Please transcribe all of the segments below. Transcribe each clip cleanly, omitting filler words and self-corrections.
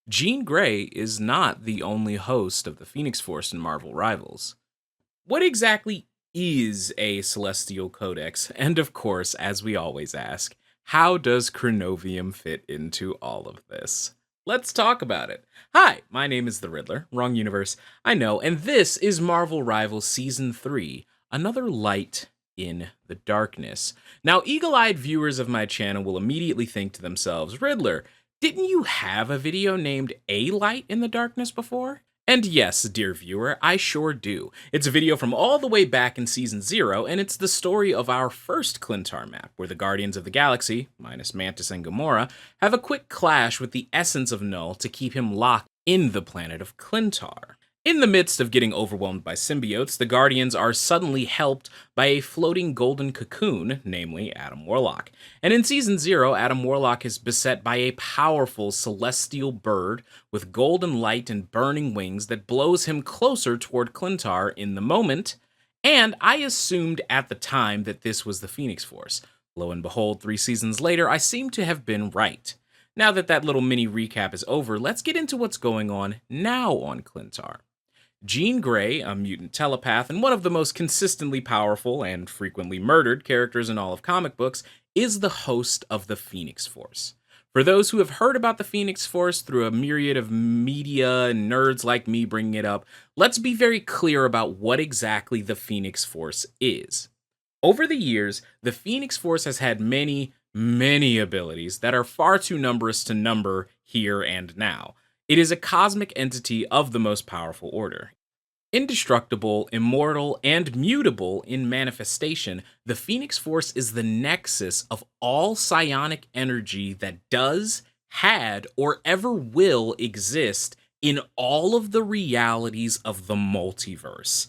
Jean Grey is not the only host of the Pheonix Force in Marvel Rivals. What exactly is a Celestial Codex? And of course, as we always ask, how does Chronovium fit into all of this? Let's talk about it. Hi, my name is The Riddler. Wrong universe, I know, and this is Marvel Rivals Season 3, Another Light in the Darkness. Now, eagle eyed viewers of my channel will immediately think to themselves, Riddler, didn't you have a video named A Light in the Darkness before? And yes, dear viewer, I sure do. It's a video from all the way back in Season 0, and it's the story of our first Klyntar map, where the Guardians of the Galaxy, minus Mantis and Gamora, have a quick clash with the essence of Null to keep him locked in the planet of Klyntar. In the midst of getting overwhelmed by symbiotes, the Guardians are suddenly helped by a floating golden cocoon, namely Adam Warlock. And in Season 0, Adam Warlock is beset by a powerful celestial bird with golden light and burning wings that blows him closer toward Klyntar in the moment, and I assumed at the time that this was the Pheonix Force. Lo and behold, 3 seasons later, I seem to have been right. Now that little mini recap is over, let's get into what's going on now on Klyntar. Jean Grey, a mutant telepath and one of the most consistently powerful and frequently murdered characters in all of comic books, is the host of the Pheonix Force. For those who have heard about the Pheonix Force through a myriad of media and nerds like me bringing it up, let's be very clear about what exactly the Pheonix Force is. Over the years, the Pheonix Force has had many abilities that are far too numerous to number here and now. It is a cosmic entity of the most powerful order. Indestructible, immortal, and mutable in manifestation, the Pheonix Force is the nexus of all psionic energy that does, had, or ever will exist in all of the realities of the multiverse.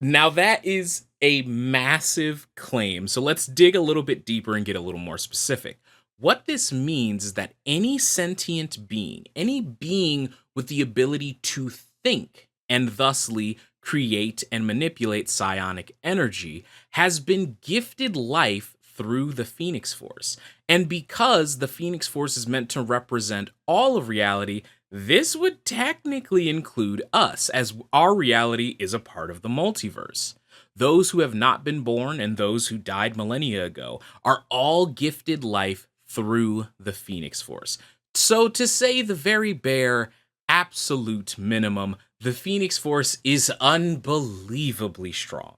Now, that is a massive claim, so let's dig a little bit deeper and get a little more specific. What this means is that any sentient being, any being with the ability to think and thusly create and manipulate psionic energy, has been gifted life through the Pheonix Force. And because the Pheonix Force is meant to represent all of reality, this would technically include us, as our reality is a part of the multiverse. Those who have not been born and those who died millennia ago are all gifted life through the Pheonix Force. So to say the very bare, absolute minimum, the Pheonix Force is unbelievably strong.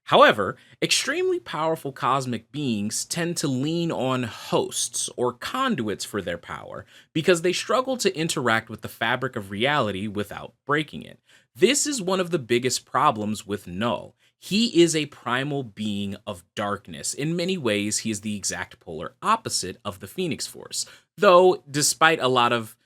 However, extremely powerful cosmic beings tend to lean on hosts or conduits for their power because they struggle to interact with the fabric of reality without breaking it. This is one of the biggest problems with Null. He is a primal being of darkness. In many ways, he is the exact polar opposite of the Pheonix Force. Though, despite a lot of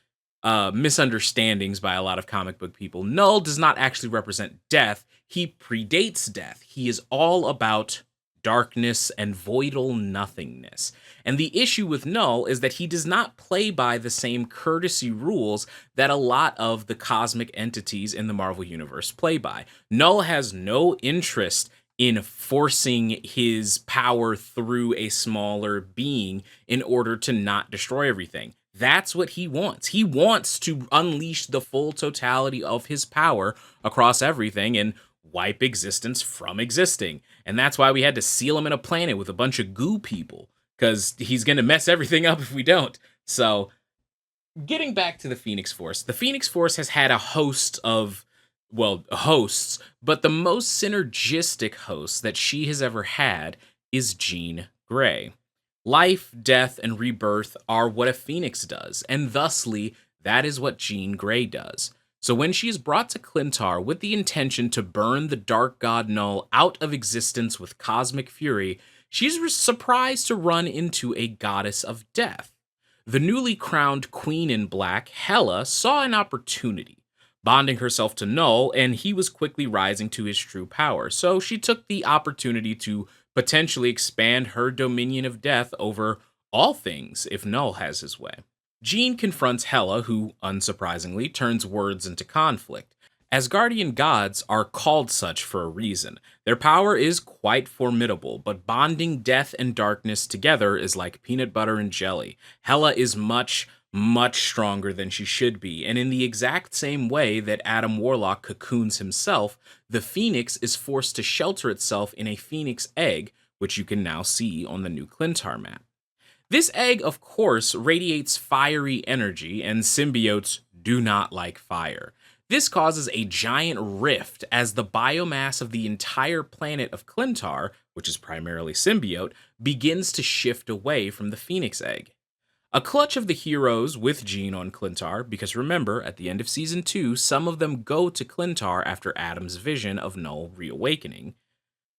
misunderstandings by a lot of comic book people, Null does not actually represent death. He predates death. He is all about darkness and voidal nothingness. And the issue with Null is that he does not play by the same courtesy rules that a lot of the cosmic entities in the Marvel Universe play by. Null has no interest in forcing his power through a smaller being in order to not destroy everything. That's what he wants. He wants to unleash the full totality of his power across everything and wipe existence from existing. And that's why we had to seal him in a planet with a bunch of goo people, because he's going to mess everything up if we don't. So, getting back to the Pheonix Force, the Pheonix Force has had a host of, hosts, but the most synergistic host that she has ever had is Jean Grey. Life, death, and rebirth are what a phoenix does, and thusly, that is what Jean Grey does. So when she is brought to Klyntar with the intention to burn the Dark God Null out of existence with cosmic fury, she's surprised to run into a goddess of death. The newly crowned Queen in Black, Hela, saw an opportunity, bonding herself to Null, and he was quickly rising to his true power, so she took the opportunity to potentially expand her dominion of death over all things if Null has his way. Jean confronts Hela, who, unsurprisingly, turns words into conflict. Asgardian gods are called such for a reason. Their power is quite formidable, but bonding death and darkness together is like peanut butter and jelly. Hela is much much stronger than she should be. And in the exact same way that Adam Warlock cocoons himself, the Phoenix is forced to shelter itself in a Phoenix egg, which you can now see on the new Klyntar map. This egg, of course, radiates fiery energy, and symbiotes do not like fire. This causes a giant rift as the biomass of the entire planet of Klyntar, which is primarily symbiote, begins to shift away from the Phoenix egg. A clutch of the heroes with Jean on Klyntar, because remember, at the end of season 2, some of them go to Klyntar after Adam's vision of Null reawakening.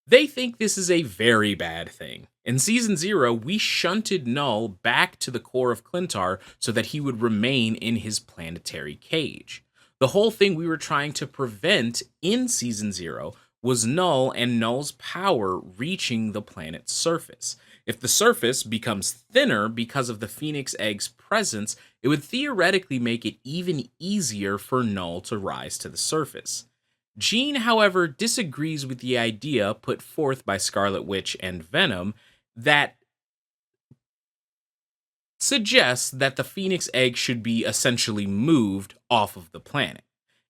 They think this is a very bad thing. In season 0, we shunted Null back to the core of Klyntar so that he would remain in his planetary cage. The whole thing we were trying to prevent in season 0 was Null and Null's power reaching the planet's surface. If the surface becomes thinner because of the Phoenix Egg's presence, it would theoretically make it even easier for Null to rise to the surface. Jean, however, disagrees with the idea put forth by Scarlet Witch and Venom that suggests that the Phoenix Egg should be essentially moved off of the planet.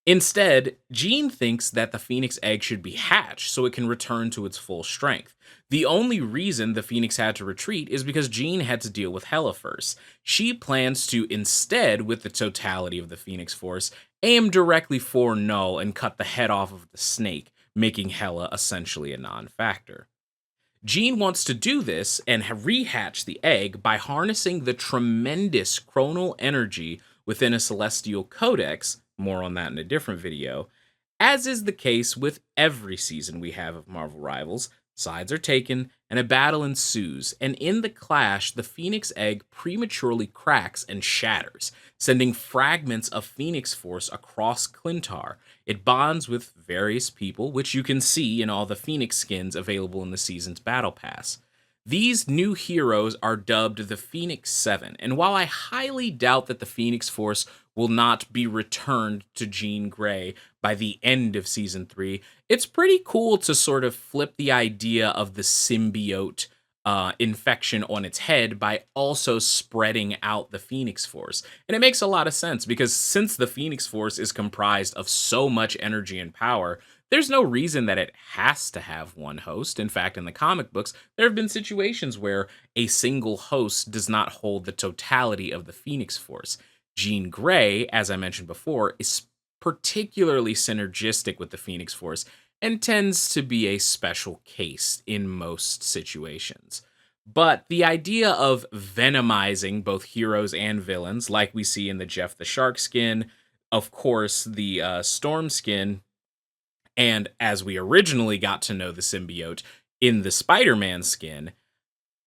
Instead, Jean thinks that the Phoenix Egg should be hatched so it can return to its full strength. The only reason the Phoenix had to retreat is because Jean had to deal with Hela first. She plans to instead, with the totality of the Pheonix Force, aim directly for Null and cut the head off of the snake, making Hela essentially a non-factor. Jean wants to do this and rehatch the egg by harnessing the tremendous chronal energy within a celestial codex, more on that in a different video. As is the case with every season we have of Marvel Rivals, sides are taken and a battle ensues, and in the clash, the Pheonix Egg prematurely cracks and shatters, sending fragments of Pheonix Force across Klyntar. It bonds with various people, which you can see in all the Phoenix skins available in the season's Battle Pass. These new heroes are dubbed the Pheonix 7, and while I highly doubt that the Pheonix Force will not be returned to Jean Grey by the end of Season 3, it's pretty cool to sort of flip the idea of the symbiote infection on its head by also spreading out the Pheonix Force. And it makes a lot of sense because since the Pheonix Force is comprised of so much energy and power, there's no reason that it has to have one host. In fact, in the comic books, there have been situations where a single host does not hold the totality of the Pheonix Force. Jean Grey, as I mentioned before, is particularly synergistic with the Pheonix Force and tends to be a special case in most situations. But the idea of venomizing both heroes and villains, like we see in the Jeff the Shark skin, of course, the Storm skin, and as we originally got to know the symbiote in the Spider-Man skin,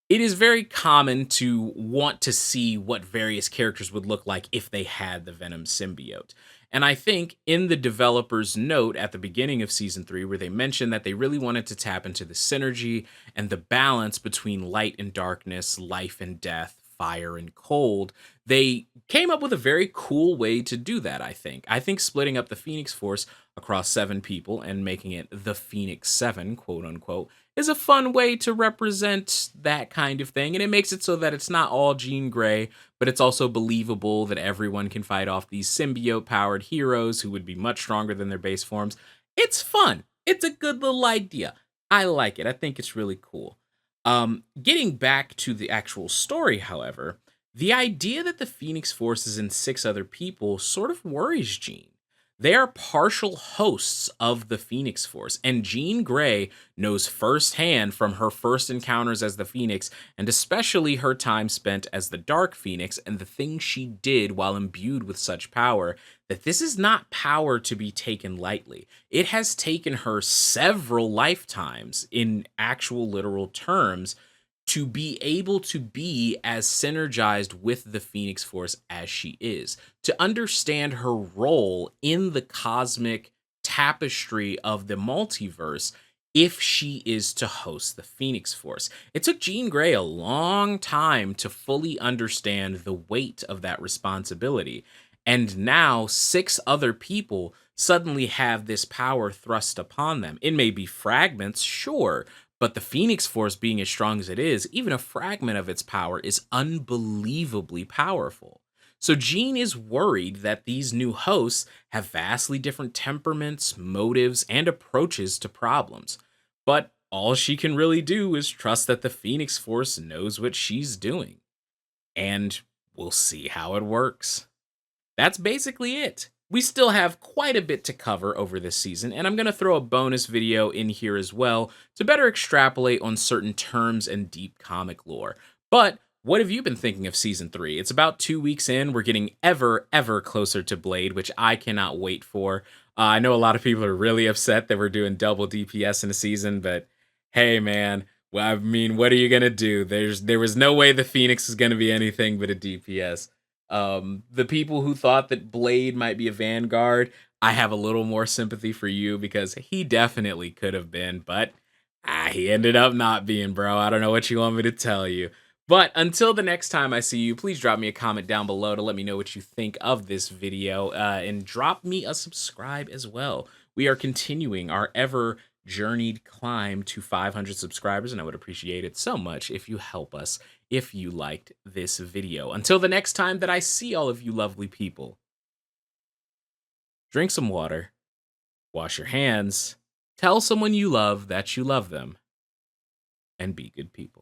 it is very common to want to see what various characters would look like if they had the Venom symbiote. And I think in the developer's note at the beginning of Season 3, where they mentioned that they really wanted to tap into the synergy and the balance between light and darkness, life and death, fire and cold, they came up with a very cool way to do that, I think. I think splitting up the Pheonix Force across 7 people and making it the Pheonix 7, quote unquote, is a fun way to represent that kind of thing. And it makes it so that it's not all Jean Grey, but it's also believable that everyone can fight off these symbiote-powered heroes who would be much stronger than their base forms. It's fun. It's a good little idea. I like it. I think it's really cool. Getting back to the actual story, however, the idea that the Pheonix Force is in 6 other people sort of worries Jean. They are partial hosts of the Pheonix Force, and Jean Grey knows firsthand from her first encounters as the Phoenix, and especially her time spent as the Dark Phoenix and the things she did while imbued with such power, that this is not power to be taken lightly. It has taken her several lifetimes, in actual literal terms, to be able to be as synergized with the Pheonix Force as she is, to understand her role in the cosmic tapestry of the multiverse if she is to host the Pheonix Force. It took Jean Grey a long time to fully understand the weight of that responsibility, and now 6 other people suddenly have this power thrust upon them. It may be fragments, sure, but the Pheonix Force being as strong as it is, even a fragment of its power is unbelievably powerful. So Jean is worried that these new hosts have vastly different temperaments, motives, and approaches to problems. But all she can really do is trust that the Phoenix Force knows what she's doing. And we'll see how it works. That's basically it. We still have quite a bit to cover over this season, and I'm going to throw a bonus video in here as well to better extrapolate on certain terms and deep comic lore. But what have you been thinking of season 3? It's about 2 weeks in. We're getting ever closer to Blade, which I cannot wait for. I know a lot of people are really upset that we're doing double DPS in a season, but hey, man. Well, I mean, what are you gonna do? There was no way the Phoenix is gonna be anything but a DPS. The people who thought that Blade might be a Vanguard, I have a little more sympathy for you because he definitely could have been, but he ended up not being, bro. I don't know what you want me to tell you. But until the next time I see you, please drop me a comment down below to let me know what you think of this video, and drop me a subscribe as well. We are continuing our ever journeyed climb to 500 subscribers, and I would appreciate it so much if you help us if you liked this video. Until the next time that I see all of you lovely people, drink some water, wash your hands, tell someone you love that you love them, and be good people.